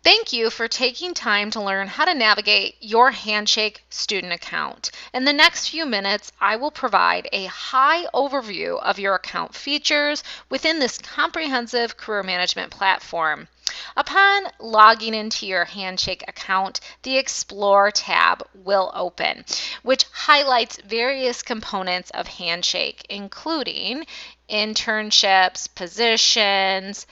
Thank you for taking time to learn how to navigate your Handshake student account. In the next few minutes, I will provide a high overview of your account features within this comprehensive career management platform. Upon logging into your Handshake account, the Explore tab will open, which highlights various components of Handshake, including internships, positions,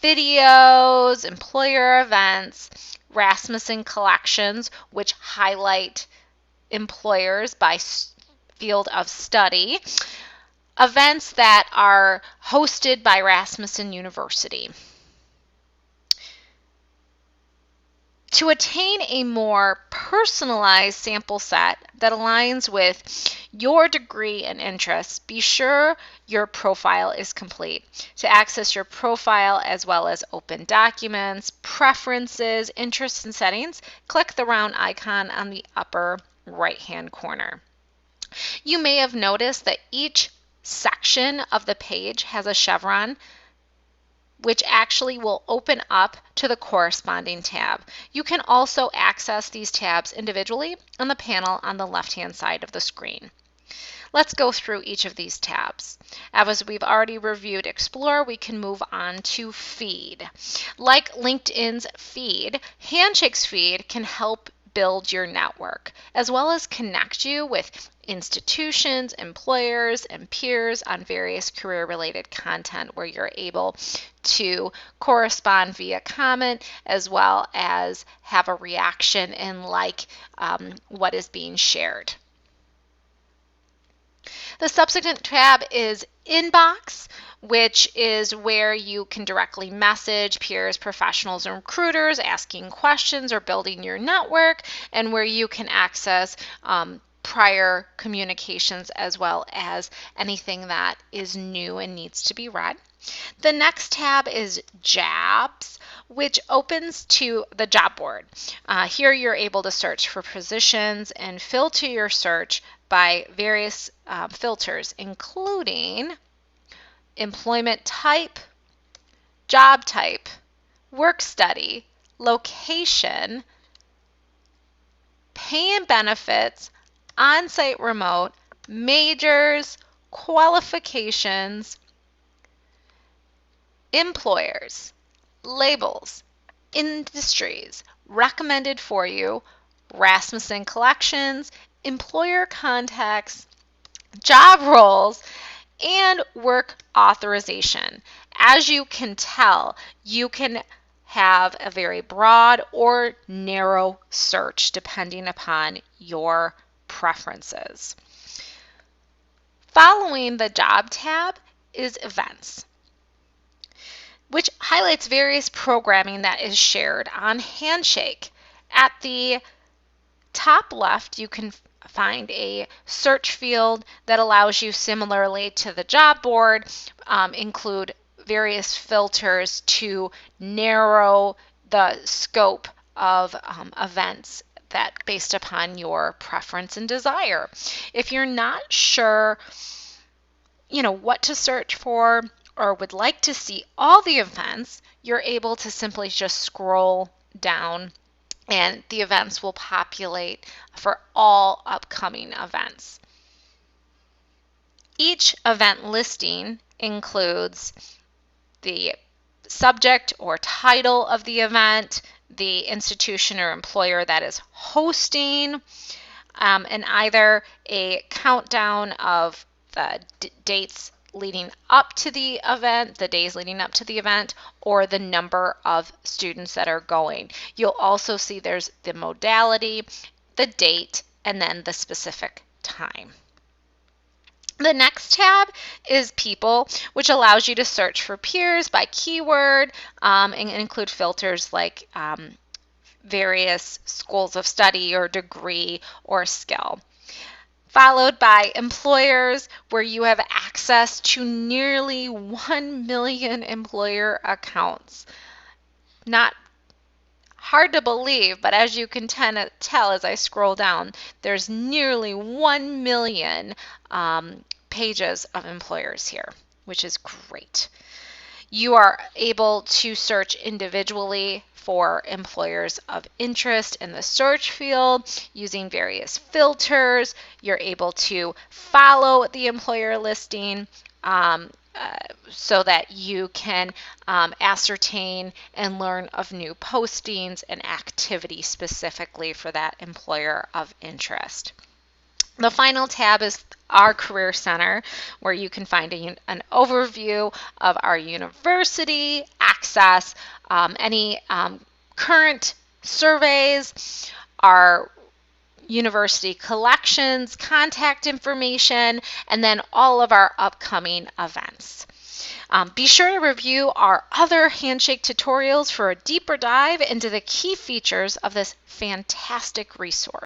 videos, employer events, Rasmussen collections, which highlight employers by field of study, events that are hosted by Rasmussen University. To attain a more personalized sample set that aligns with your degree and interests, be sure your profile is complete. To access your profile as well as open documents, preferences, interests, and settings, click the round icon on the upper right-hand corner. You may have noticed that each section of the page has a chevron, which actually will open up to the corresponding tab. You can also access these tabs individually on the panel on the left-hand side of the screen. Let's go through each of these tabs. As we've already reviewed Explore, we can move on to Feed. Like LinkedIn's Feed, Handshake's Feed can help build your network, as well as connect you with institutions, employers, and peers on various career-related content where you're able to correspond via comment, as well as have a reaction and like what is being shared. The subsequent tab is Inbox, which is where you can directly message peers, professionals, and recruiters asking questions or building your network, and where you can access prior communications as well as anything that is new and needs to be read. The next tab is Jobs, which opens to the job board. Here you're able to search for positions and filter your search by various filters, including employment type, job type, work study, location, pay and benefits, on-site remote, majors, qualifications, employers, labels, industries, recommended for you, Rasmussen collections, employer contacts, job roles, and work authorization. As you can tell, you can have a very broad or narrow search depending upon your preferences. Following the Job tab is Events, which highlights various programming that is shared on Handshake. At the top left, you can find a search field that allows you, similarly to the job board, include various filters to narrow the scope of events that based upon your preference and desire. If you're not sure, what to search for or would like to see all the events, you're able to simply just scroll down and the events will populate for all upcoming events. Each event listing includes the subject or title of the event, the institution or employer that is hosting, and either a countdown of the dates leading up to the event, the days leading up to the event, or the number of students that are going. You'll also see there's the modality, the date, and then the specific time. The next tab is People, which allows you to search for peers by keyword and include filters like various schools of study or degree or skill. Followed by Employers, where you have access to nearly 1 million employer accounts. Not hard to believe, but as you can tell as I scroll down, there's nearly 1 million pages of employers here, which is great. You are able to search individually for employers of interest in the search field using various filters. You're able to follow the employer listing so that you can ascertain and learn of new postings and activity specifically for that employer of interest. The final tab is our Career Center, where you can find an overview of our university, access any current surveys, our university collections, contact information, and then all of our upcoming events. Be sure to review our other Handshake tutorials for a deeper dive into the key features of this fantastic resource.